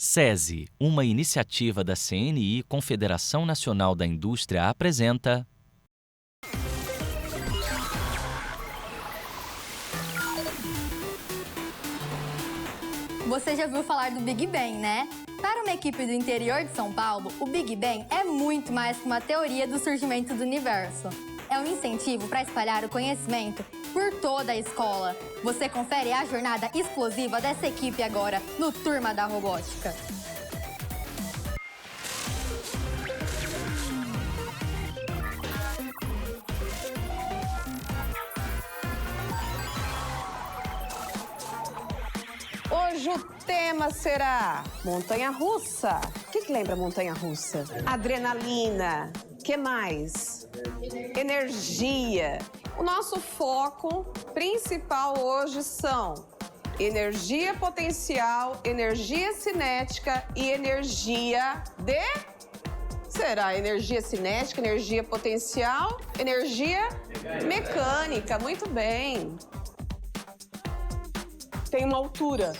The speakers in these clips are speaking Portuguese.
SESI, uma iniciativa da CNI, Confederação Nacional da Indústria, apresenta... Você já ouviu falar do Big Bang, né? Para uma equipe do interior de São Paulo, o Big Bang é muito mais que uma teoria do surgimento do universo. É um incentivo para espalhar o conhecimento por toda a escola. Você confere a jornada explosiva dessa equipe agora no Turma da Robótica. Hoje o tema será montanha-russa. O que lembra montanha-russa? Adrenalina. Que mais? Energia. O nosso foco principal hoje são energia potencial, energia cinética e energia de... Será energia cinética, energia potencial, energia mecânica. Muito bem. Tem uma altura.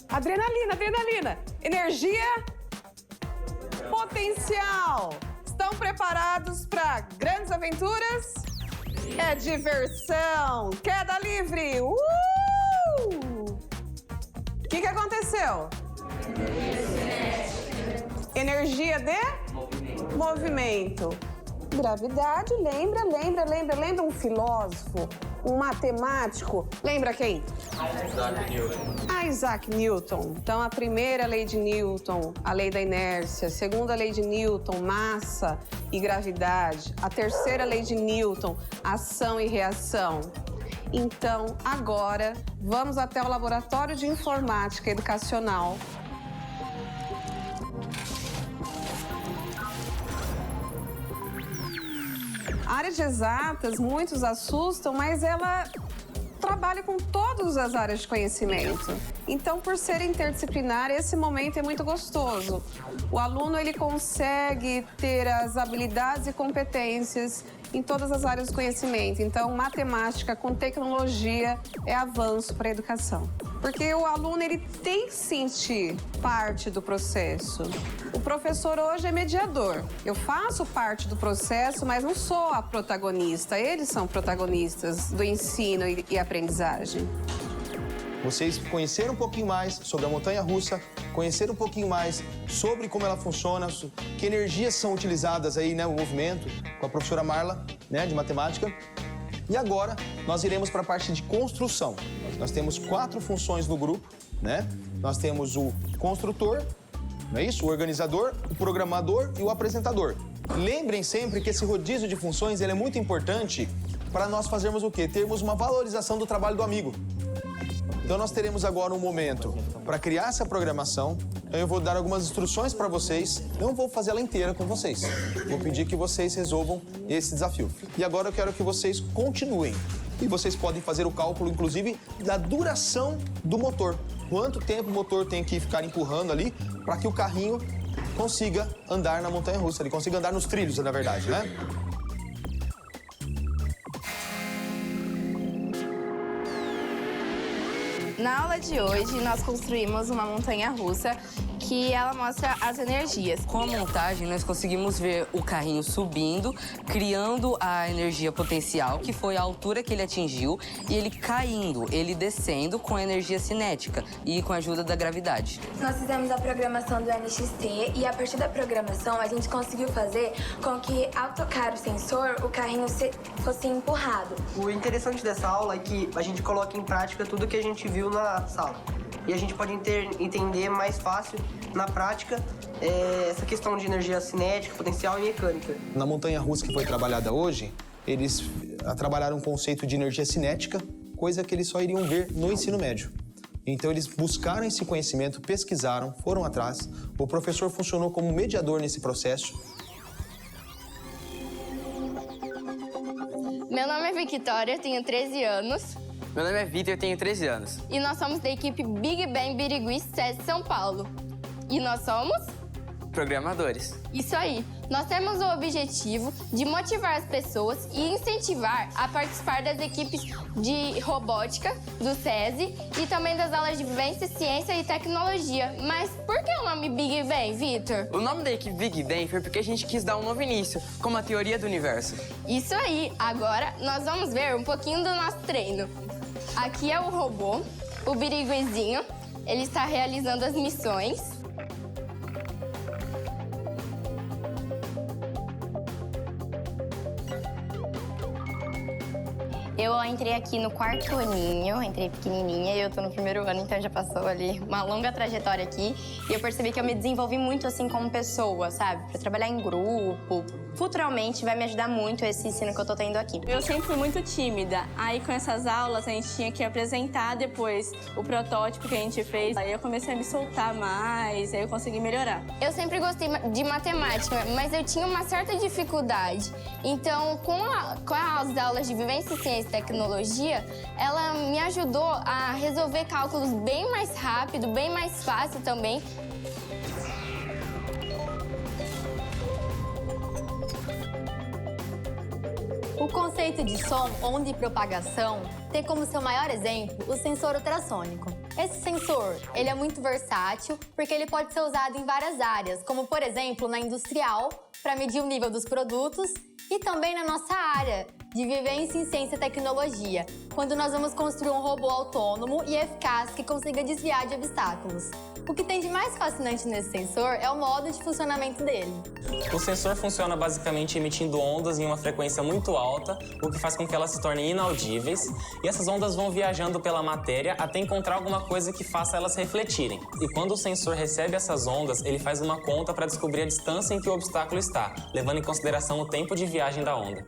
Adrenalina, adrenalina. Energia potencial. Estão preparados para grandes aventuras? É diversão. Queda livre. O que aconteceu? Energia de movimento. Gravidade, lembra um filósofo, um matemático. Lembra quem? Isaac Newton. Então, a primeira lei de Newton, a lei da inércia. A segunda lei de Newton, massa e gravidade. A terceira lei de Newton, ação e reação. Então, agora, vamos até o Laboratório de Informática Educacional. A área de exatas, muitos assustam, mas ela trabalha com todas as áreas de conhecimento. Então, por ser interdisciplinar, esse momento é muito gostoso. O aluno ele consegue ter as habilidades e competências em todas as áreas do conhecimento. Então, matemática com tecnologia é avanço para a educação. Porque o aluno ele tem que sentir parte do processo. O professor hoje é mediador. Eu faço parte do processo, mas não sou a protagonista. Eles são protagonistas do ensino e aprendizagem. Vocês conheceram um pouquinho mais sobre a montanha-russa, conheceram um pouquinho mais sobre como ela funciona, que energias são utilizadas aí, né, no movimento, com a professora Marla, né, de matemática. E agora nós iremos para a parte de construção. Nós temos 4 funções no grupo, né? Nós temos o construtor, não é isso? O organizador, o programador e o apresentador. Lembrem sempre que esse rodízio de funções ele é muito importante para nós fazermos o quê? Termos uma valorização do trabalho do amigo. Então, nós teremos agora um momento para criar essa programação. Eu vou dar algumas instruções para vocês. Não vou fazer ela inteira com vocês. Vou pedir que vocês resolvam esse desafio. E agora eu quero que vocês continuem. E vocês podem fazer o cálculo, inclusive, da duração do motor. Quanto tempo o motor tem que ficar empurrando ali para que o carrinho consiga andar na montanha-russa. Ele consiga andar nos trilhos, na verdade, né? Na aula de hoje, nós construímos uma montanha-russa que ela mostra as energias. Com a montagem, nós conseguimos ver o carrinho subindo, criando a energia potencial, que foi a altura que ele atingiu, e ele caindo, ele descendo com a energia cinética e com a ajuda da gravidade. Nós fizemos a programação do NXT e, a partir da programação, a gente conseguiu fazer com que, ao tocar o sensor, o carrinho fosse empurrado. O interessante dessa aula é que a gente coloca em prática tudo que a gente viu na sala. E a gente pode entender mais fácil, na prática, essa questão de energia cinética, potencial e mecânica. Na montanha-russa que foi trabalhada hoje, eles trabalharam um conceito de energia cinética, coisa que eles só iriam ver no ensino médio. Então, eles buscaram esse conhecimento, pesquisaram, foram atrás. O professor funcionou como mediador nesse processo. Meu nome é Victoria, tenho 13 anos. Meu nome é Vitor, eu tenho 13 anos. E nnós somos da equipe Big Bang Birigui SESI São Paulo. E nós somos... programadores. Isso aí. Nós temos o objetivo de motivar as pessoas e incentivar a participar das equipes de robótica do SESI e também das aulas de vivência, ciência e tecnologia. Mas por que o nome Big Bang, Vitor? O nome da equipe Big Bang foi porque a gente quis dar um novo início, como a teoria do universo. Isso aí. Agora nós vamos ver um pouquinho do nosso treino. Aqui é o robô, o Biriguizinho. Ele está realizando as missões. Eu entrei aqui no 4º aninho, entrei pequenininha e eu tô no 1º ano, então já passou ali uma longa trajetória aqui. E eu percebi que eu me desenvolvi muito assim como pessoa, sabe? Pra trabalhar em grupo. Futuramente vai me ajudar muito esse ensino que eu tô tendo aqui. Eu sempre fui muito tímida. Aí com essas aulas a gente tinha que apresentar depois o protótipo que a gente fez. Aí eu comecei a me soltar mais, aí eu consegui melhorar. Eu sempre gostei de matemática, mas eu tinha uma certa dificuldade. Então, com as aulas de vivência, ciência e tecnologia, ela me ajudou a resolver cálculos bem mais rápido, bem mais fácil também. O conceito de som, onda e propagação tem como seu maior exemplo o sensor ultrassônico. Esse sensor, ele é muito versátil porque ele pode ser usado em várias áreas, como por exemplo na industrial, para medir o nível dos produtos, e também na nossa área de vivência em ciência e tecnologia, quando nós vamos construir um robô autônomo e eficaz que consiga desviar de obstáculos. O que tem de mais fascinante nesse sensor é o modo de funcionamento dele. O sensor funciona basicamente emitindo ondas em uma frequência muito alta, o que faz com que elas se tornem inaudíveis, e essas ondas vão viajando pela matéria até encontrar alguma coisa que faça elas refletirem. E quando o sensor recebe essas ondas, ele faz uma conta para descobrir a distância em que o obstáculo está, levando em consideração o tempo de viagem da onda.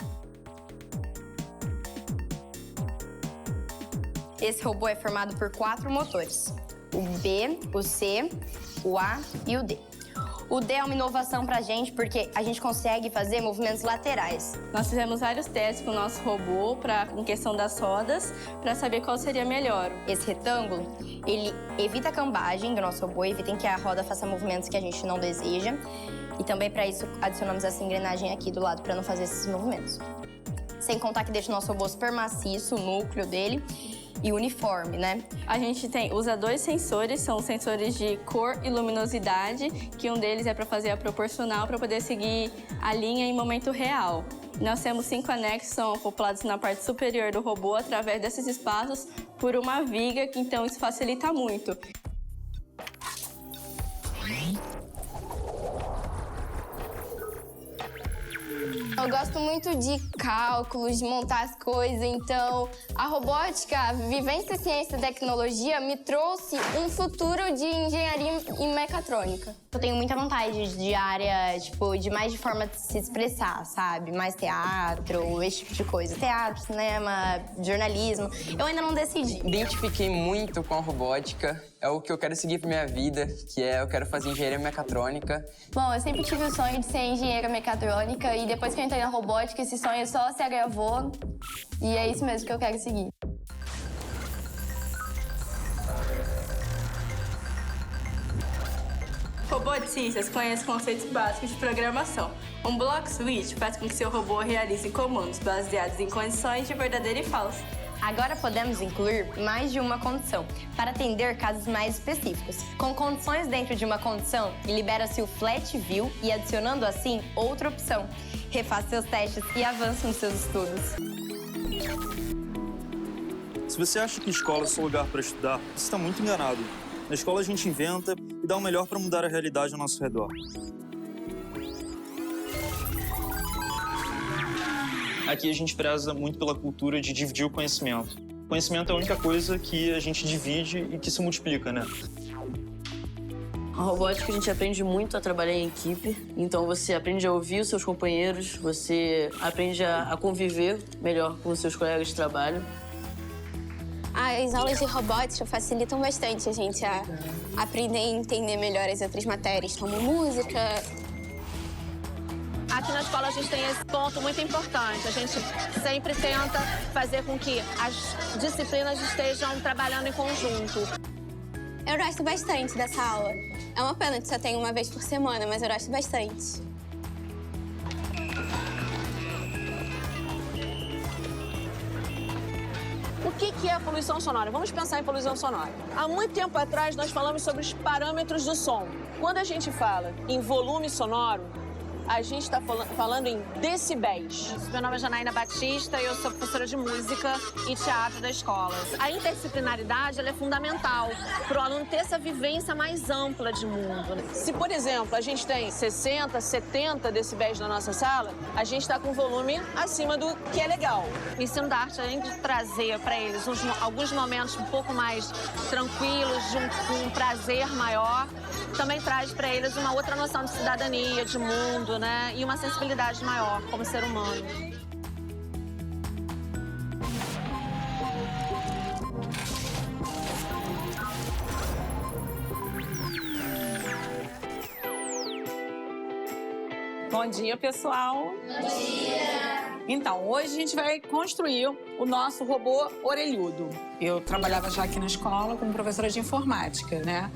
Esse robô é formado por 4 motores. O B, o C, o A e o D. O D é uma inovação pra gente porque a gente consegue fazer movimentos laterais. Nós fizemos vários testes com o nosso robô em questão das rodas, para saber qual seria melhor. Esse retângulo, ele evita a cambagem do nosso robô, evita que a roda faça movimentos que a gente não deseja. E também para isso adicionamos essa engrenagem aqui do lado para não fazer esses movimentos. Sem contar que deixa o nosso robô super maciço, o núcleo dele, e uniforme, né? A gente usa 2 sensores, são sensores de cor e luminosidade, que um deles é para fazer a proporcional, para poder seguir a linha em momento real. Nós temos 5 anexos, são acoplados na parte superior do robô, através desses espaços, por uma viga, que então isso facilita muito. Eu gosto muito de cálculos, de montar as coisas, então a robótica, a vivência, ciência e tecnologia me trouxe um futuro de engenharia e mecatrônica. Eu tenho muita vontade de área, de mais de forma de se expressar, sabe? Mais teatro, esse tipo de coisa. Teatro, cinema, jornalismo. Eu ainda não decidi. Identifiquei muito com a robótica. É o que eu quero seguir pra minha vida, que é eu quero fazer engenharia mecatrônica. Bom, eu sempre tive o sonho de ser engenheira mecatrônica e depois que eu entrei na robótica, esse sonho só se agravou e é isso mesmo que eu quero seguir. Robô de ciências conhece conceitos básicos de programação. Um block switch faz com que seu robô realize comandos baseados em condições de verdadeiro e falso. Agora podemos incluir mais de uma condição, para atender casos mais específicos. Com condições dentro de uma condição, libera-se o flat view e adicionando assim outra opção. Refaça seus testes e avance nos seus estudos. Se você acha que escola é só lugar para estudar, você está muito enganado. Na escola a gente inventa e dá o melhor para mudar a realidade ao nosso redor. Aqui a gente preza muito pela cultura de dividir o conhecimento. O conhecimento é a única coisa que a gente divide e que se multiplica, né? A robótica a gente aprende muito a trabalhar em equipe, então você aprende a ouvir os seus companheiros, você aprende a conviver melhor com os seus colegas de trabalho. As aulas de robótica facilitam bastante a gente a aprender e entender melhor as outras matérias, como música. Aqui na escola a gente tem esse ponto muito importante. A gente sempre tenta fazer com que as disciplinas estejam trabalhando em conjunto. Eu gosto bastante dessa aula. É uma pena que só tem uma vez por semana, mas eu gosto bastante. O que é a poluição sonora? Vamos pensar em poluição sonora. Há muito tempo atrás, nós falamos sobre os parâmetros do som. Quando a gente fala em volume sonoro, a gente está falando em decibéis. Meu nome é Janaína Batista e eu sou professora de música e teatro da escola. A interdisciplinaridade ela é fundamental para o aluno ter essa vivência mais ampla de mundo. Se, por exemplo, a gente tem 60, 70 decibéis na nossa sala, a gente está com um volume acima do que é legal. O ensino da arte, além de trazer para eles alguns momentos um pouco mais tranquilos, com um prazer maior, também traz para eles uma outra noção de cidadania, de mundo, né? E uma sensibilidade maior como ser humano. Bom dia, pessoal. Bom dia. Então, hoje a gente vai construir o nosso robô orelhudo. Eu trabalhava já aqui na escola como professora de informática, né?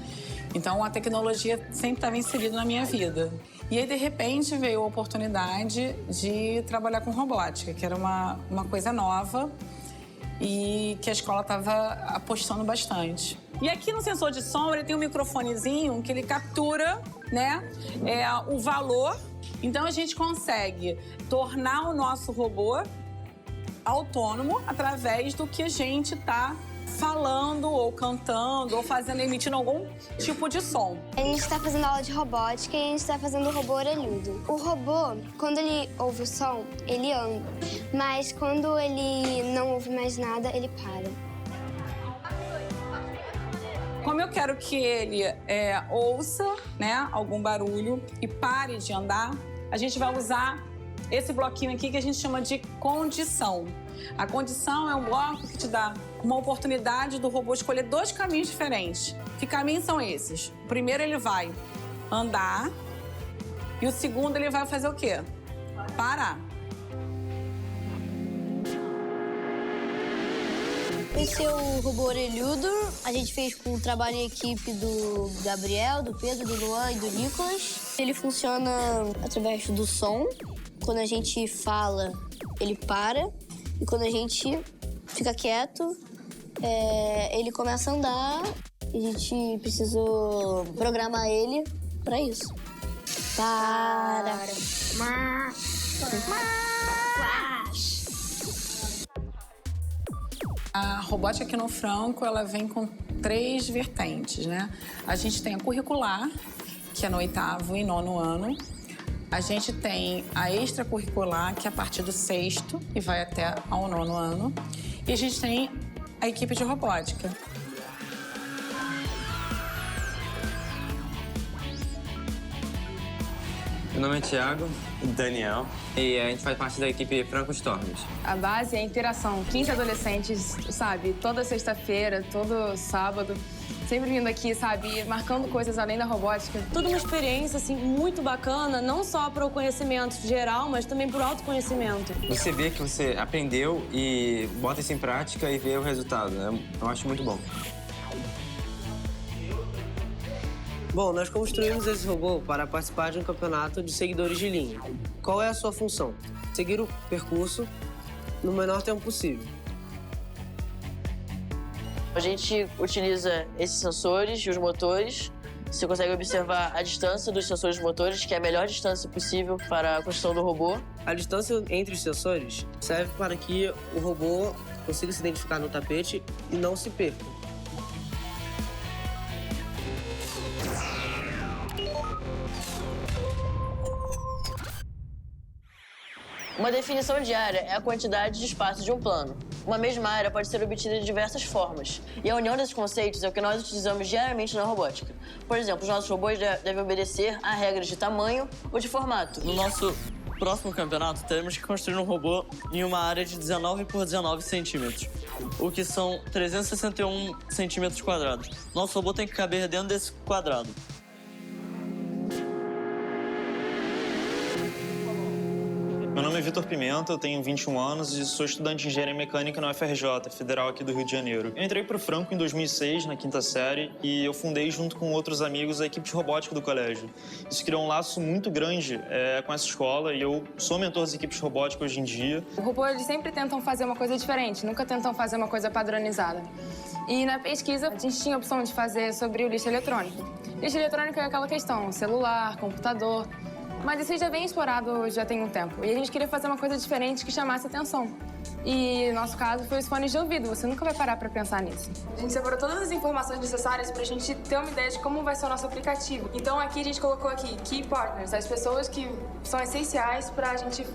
Então, a tecnologia sempre estava inserida na minha vida. E aí, de repente, veio a oportunidade de trabalhar com robótica, que era uma coisa nova e que a escola estava apostando bastante. E aqui no sensor de som, ele tem um microfonezinho que ele captura, né, o valor. Então, a gente consegue tornar o nosso robô autônomo através do que a gente está falando ou cantando ou emitindo algum tipo de som. A gente está fazendo aula de robótica e a gente está fazendo o robô orelhudo. O robô, quando ele ouve o som, ele anda. Mas quando ele não ouve mais nada, ele para. Como eu quero que ele ouça, né, algum barulho e pare de andar, a gente vai usar esse bloquinho aqui que a gente chama de condição. A condição é um bloco que te dá uma oportunidade do robô escolher dois caminhos diferentes. Que caminhos são esses? O primeiro ele vai andar e o segundo ele vai fazer o quê? Parar. Esse é o robô orelhudo. A gente fez com o trabalho em equipe do Gabriel, do Pedro, do Luan e do Nicolas. Ele funciona através do som. Quando a gente fala, ele para. E quando a gente fica quieto, ele começa a andar. A gente precisou programar ele para isso. Para. A robótica aqui no Franco, ela vem com 3 vertentes, né? A gente tem a curricular, que é no 8º e 9º ano. A gente tem a extracurricular, que é a partir do 6º e vai até ao 9º ano. E a gente tem a equipe de robótica. Meu nome é Thiago. Daniel. E a gente faz parte da equipe Franco Storms. A base é a interação. 15 adolescentes, sabe? Toda sexta-feira, todo sábado. Sempre vindo aqui, sabe? Marcando coisas além da robótica. Tudo uma experiência, assim, muito bacana. Não só para o conhecimento geral, mas também para o autoconhecimento. Você vê que você aprendeu e bota isso em prática e vê o resultado, né? Eu acho muito bom. Bom, nós construímos esse robô para participar de um campeonato de seguidores de linha. Qual é a sua função? Seguir o percurso no menor tempo possível. A gente utiliza esses sensores e os motores. Você consegue observar a distância dos sensores e motores, que é a melhor distância possível para a construção do robô. A distância entre os sensores serve para que o robô consiga se identificar no tapete e não se perca. Uma definição de área é a quantidade de espaço de um plano. Uma mesma área pode ser obtida de diversas formas. E a união desses conceitos é o que nós utilizamos diariamente na robótica. Por exemplo, os nossos robôs devem obedecer a regras de tamanho ou de formato. No nosso próximo campeonato, teremos que construir um robô em uma área de 19 por 19 centímetros, o que são 361 centímetros quadrados. Nosso robô tem que caber dentro desse quadrado. Meu nome é Vitor Pimenta, eu tenho 21 anos e sou estudante de Engenharia Mecânica na UFRJ, Federal aqui do Rio de Janeiro. Eu entrei pro Franco em 2006, na 5ª série, e eu fundei junto com outros amigos a equipe de robótica do colégio. Isso criou um laço muito grande com essa escola e eu sou mentor das equipes de robótica hoje em dia. O robô, eles sempre tentam fazer uma coisa diferente, nunca tentam fazer uma coisa padronizada. E na pesquisa, a gente tinha a opção de fazer sobre o lixo eletrônico. Lixo eletrônico é aquela questão, celular, computador. Mas isso já vem explorado já tem um tempo. E a gente queria fazer uma coisa diferente que chamasse atenção. E no nosso caso foi os fones de ouvido. Você nunca vai parar para pensar nisso. A gente separou todas as informações necessárias para a gente ter uma ideia de como vai ser o nosso aplicativo. Então aqui a gente colocou aqui Key Partners, as pessoas que são essenciais para a gente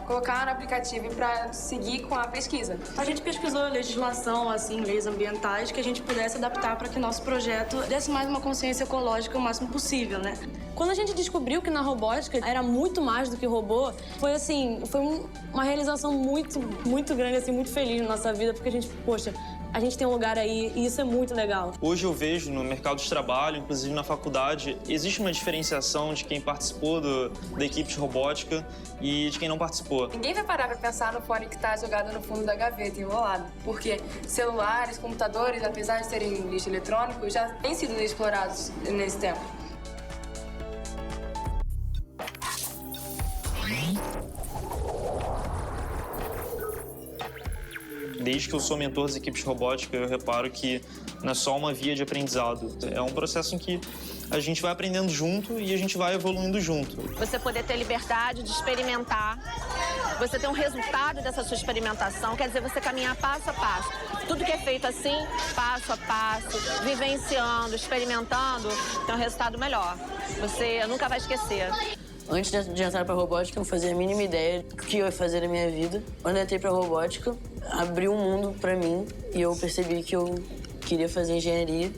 colocar no aplicativo e para seguir com a pesquisa. A gente pesquisou legislação, assim, leis ambientais que a gente pudesse adaptar para que nosso projeto desse mais uma consciência ecológica o máximo possível, né? Quando a gente descobriu que na robótica era muito mais do que robô, foi assim, uma realização muito grande, assim, muito feliz na nossa vida, porque a gente, poxa, a gente tem um lugar aí e isso é muito legal. Hoje eu vejo no mercado de trabalho, inclusive na faculdade, existe uma diferenciação de quem participou da equipe de robótica e de quem não participou. Ninguém vai parar para pensar no fone que está jogado no fundo da gaveta, enrolado. Porque celulares, computadores, apesar de serem lixo eletrônico, já têm sido explorados nesse tempo. Desde que eu sou mentor das equipes de robótica, eu reparo que não é só uma via de aprendizado. É um processo em que a gente vai aprendendo junto e a gente vai evoluindo junto. Você poder ter liberdade de experimentar, você ter um resultado dessa sua experimentação, quer dizer, você caminhar passo a passo. Tudo que é feito assim, passo a passo, vivenciando, experimentando, tem um resultado melhor. Você nunca vai esquecer. Antes de entrar pra robótica, eu não fazia a mínima ideia do que eu ia fazer na minha vida. Quando eu entrei pra robótica, abriu um mundo pra mim e eu percebi que eu queria fazer engenharia.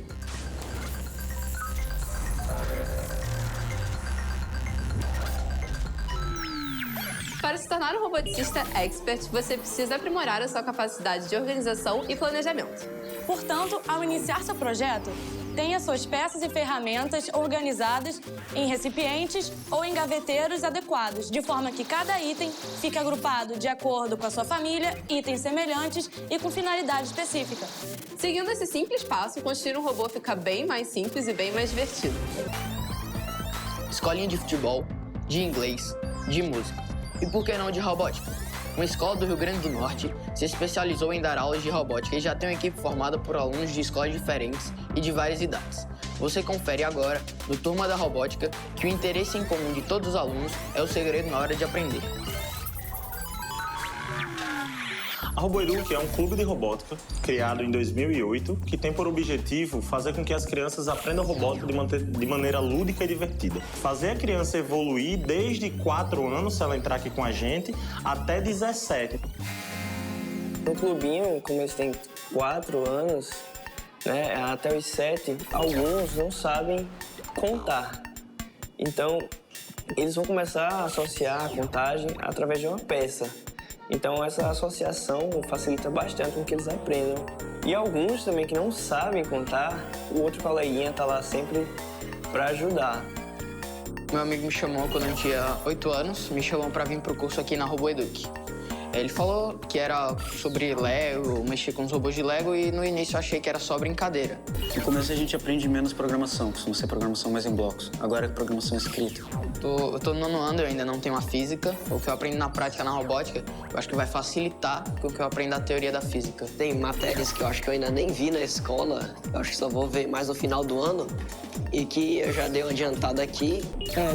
Para se tornar um roboticista expert, você precisa aprimorar a sua capacidade de organização e planejamento. Portanto, ao iniciar seu projeto, tenha suas peças e ferramentas organizadas em recipientes ou em gaveteiros adequados, de forma que cada item fique agrupado de acordo com a sua família, itens semelhantes e com finalidade específica. Seguindo esse simples passo, construir um robô fica bem mais simples e bem mais divertido. Escolinha de futebol, de inglês, de música. E por que não de robótica? Uma escola do Rio Grande do Norte se especializou em dar aulas de robótica e já tem uma equipe formada por alunos de escolas diferentes e de várias idades. Você confere agora, no Turma da Robótica, que o interesse em comum de todos os alunos é o segredo na hora de aprender. A RoboEduc é um clube de robótica criado em 2008 que tem por objetivo fazer com que as crianças aprendam robótica de maneira lúdica e divertida. Fazer a criança evoluir desde 4 anos, se ela entrar aqui com a gente, até 17. No clubinho, como eles têm 4 anos, né, até os 7, alguns não sabem contar. Então, eles vão começar a associar a contagem através de uma peça. Então, essa associação facilita bastante com que eles aprendam. E alguns também que não sabem contar, o outro coleguinha está lá sempre para ajudar. Meu amigo me chamou quando eu tinha 8 anos, me chamou para vir pro curso aqui na RoboEduc. Ele falou que era sobre Lego, mexer com os robôs de Lego e no início eu achei que era só brincadeira. No começo a gente aprende menos programação, costuma ser programação mais em blocos. Agora é programação escrita. Eu tô no 9º ano, eu ainda não tenho a física. O que eu aprendo na prática na robótica, eu acho que vai facilitar o que eu aprendo da teoria da física. Tem matérias que eu acho que eu ainda nem vi na escola, eu acho que só vou ver mais no final do ano, e que eu já dei uma adiantada aqui.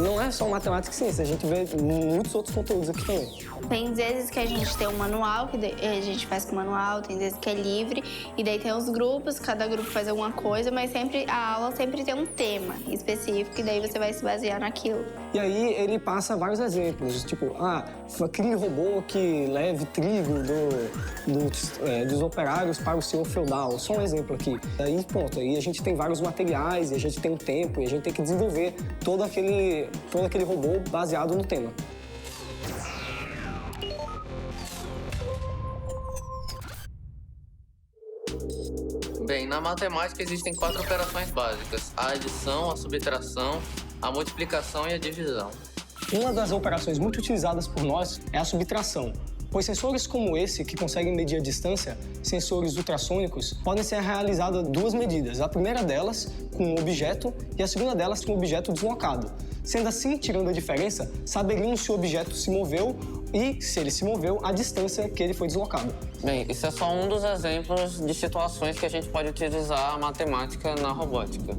Não é só matemática e ciência, a gente vê muitos outros conteúdos aqui também. Tem vezes que a gente tem um manual, que a gente faz com manual, tem vezes que é livre, e daí tem os grupos, cada grupo faz alguma coisa, mas sempre a aula sempre tem um tema específico, e daí você vai se basear naquilo. E aí ele passa vários exemplos, tipo, crie robô que leve trigo dos operários para o senhor feudal, só um exemplo aqui. Aí, pronto, aí a gente tem vários materiais, e a gente tem um tempo, e a gente tem que desenvolver todo aquele robô baseado no tema. Bem, na matemática existem 4 operações básicas: a adição, a subtração, a multiplicação e a divisão. Uma das operações muito utilizadas por nós é a subtração, pois sensores como esse, que conseguem medir a distância, sensores ultrassônicos, podem ser realizadas duas medidas. A primeira delas com um objeto e a segunda delas com um objeto deslocado. Sendo assim, tirando a diferença, saberíamos se o objeto se moveu e, se ele se moveu, a distância que ele foi deslocado. Bem, isso é só um dos exemplos de situações que a gente pode utilizar a matemática na robótica.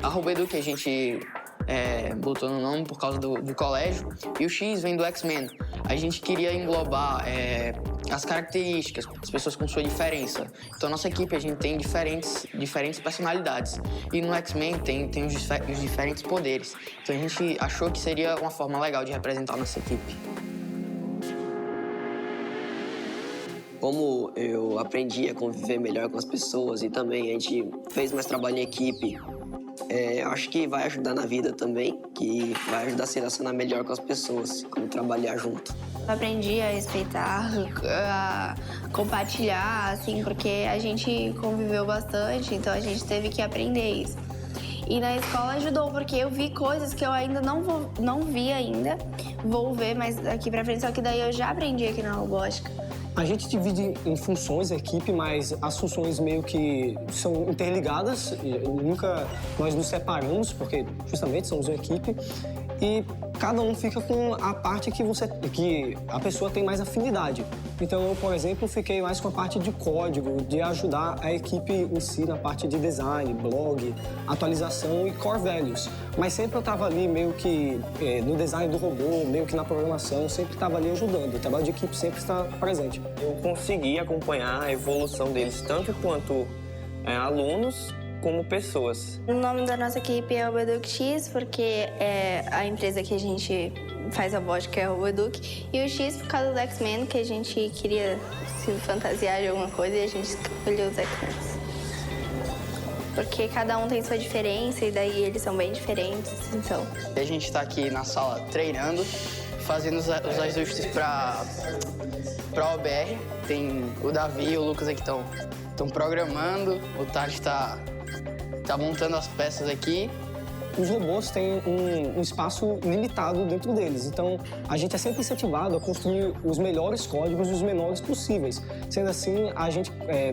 A RoboEduc que a gente botou no nome por causa do colégio, e o X vem do X-Men. A gente queria englobar as características, as pessoas com sua diferença. Então, nossa equipe, a gente tem diferentes personalidades. E no X-Men tem os diferentes poderes. Então, a gente achou que seria uma forma legal de representar a nossa equipe. Como eu aprendi a conviver melhor com as pessoas e também a gente fez mais trabalho em equipe, acho que vai ajudar na vida também, que vai ajudar a se relacionar melhor com as pessoas, como trabalhar junto. Eu aprendi a respeitar, a compartilhar, assim, porque a gente conviveu bastante, então a gente teve que aprender isso. E na escola ajudou, porque eu vi coisas que eu ainda não vi ainda, vou ver mais daqui pra frente, só que daí eu já aprendi aqui na robótica. A gente divide em funções a equipe, mas as funções meio que são interligadas. Nunca nós nos separamos, porque justamente somos uma equipe. E cada um fica com a parte que a pessoa tem mais afinidade. Então, eu, por exemplo, fiquei mais com a parte de código, de ajudar a equipe em si na parte de design, blog, atualização e core values. Mas sempre eu estava ali meio que no design do robô, meio que na programação, sempre estava ali ajudando. O trabalho de equipe sempre está presente. Eu consegui acompanhar a evolução deles, tanto quanto alunos, como pessoas. O nome da nossa equipe é RoboEduc X, porque a empresa que a gente faz a robótica é a RoboEduc. E o X por causa do X-Men, que a gente queria se fantasiar de alguma coisa e a gente escolheu os X-Men. Porque cada um tem sua diferença e daí eles são bem diferentes, então. A gente está aqui na sala treinando, fazendo os ajustes para OBR. Tem o Davi e o Lucas aqui estão programando, o Tati tá montando as peças aqui. Os robôs têm um espaço limitado dentro deles, então a gente é sempre incentivado a construir os melhores códigos e os menores possíveis. Sendo assim, a gente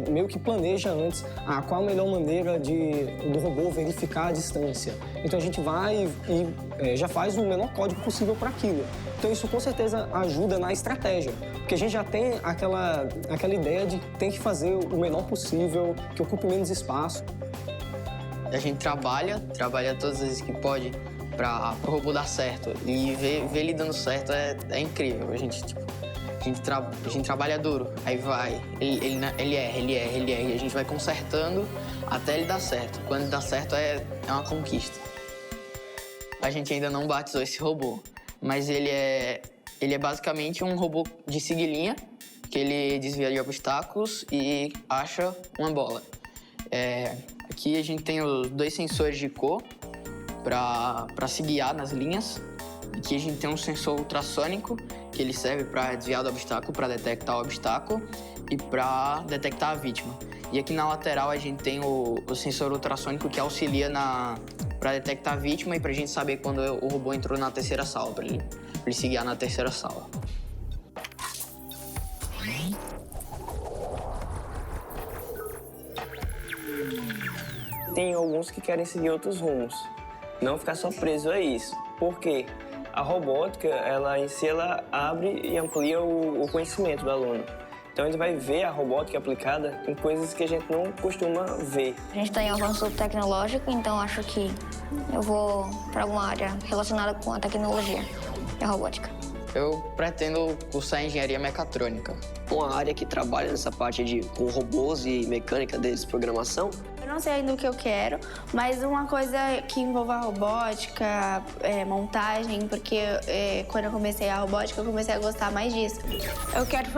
meio que planeja antes qual a melhor maneira do robô verificar a distância. Então a gente vai e já faz o menor código possível para aquilo. Então isso com certeza ajuda na estratégia, porque a gente já tem aquela ideia de tem que fazer o menor possível, que ocupe menos espaço. A gente trabalha todas as vezes que pode para o robô dar certo. E ver ele dando certo é incrível. A gente trabalha duro, aí vai, ele erra, e a gente vai consertando até ele dar certo. Quando ele dá certo é uma conquista. A gente ainda não batizou esse robô, mas ele é basicamente um robô de seguir que ele desvia de obstáculos e acha uma bola. Aqui a gente tem os 2 sensores de cor para se guiar nas linhas. Aqui a gente tem um sensor ultrassônico que ele serve para desviar do obstáculo, para detectar o obstáculo e para detectar a vítima. E aqui na lateral a gente tem o sensor ultrassônico que auxilia para detectar a vítima e para a gente saber quando o robô entrou na terceira sala, para ele se guiar na terceira sala. Tem alguns que querem seguir outros rumos, não ficar só preso a isso, porque a robótica, ela em si, ela abre e amplia o conhecimento do aluno. Então ele vai ver a robótica aplicada em coisas que a gente não costuma ver. A gente está em avanço tecnológico, então acho que eu vou para alguma área relacionada com a tecnologia e a robótica. Eu pretendo cursar engenharia mecatrônica. Uma área que trabalha nessa parte com robôs e mecânica deles, programação. Eu não sei ainda o que eu quero, mas uma coisa que envolva robótica, montagem, porque quando eu comecei a robótica, eu comecei a gostar mais disso. Eu quero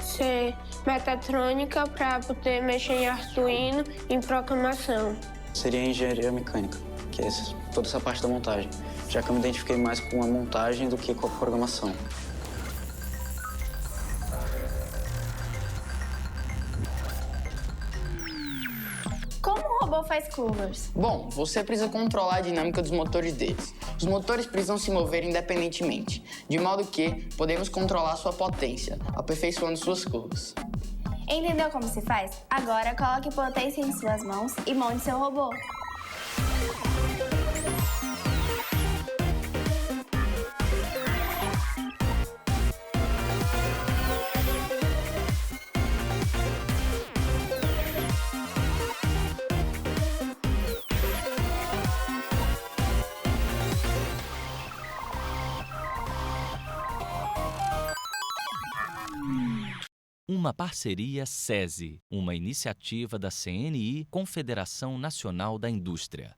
ser mecatrônica para poder mexer em Arduino e em programação. Seria engenharia mecânica, que é toda essa parte da montagem, já que eu me identifiquei mais com a montagem do que com a programação. robô faz curvas? Bom, você precisa controlar a dinâmica dos motores deles. Os motores precisam se mover independentemente, de modo que podemos controlar sua potência, aperfeiçoando suas curvas. Entendeu como se faz? Agora coloque potência em suas mãos e monte seu robô. Uma parceria SESI, uma iniciativa da CNI, Confederação Nacional da Indústria.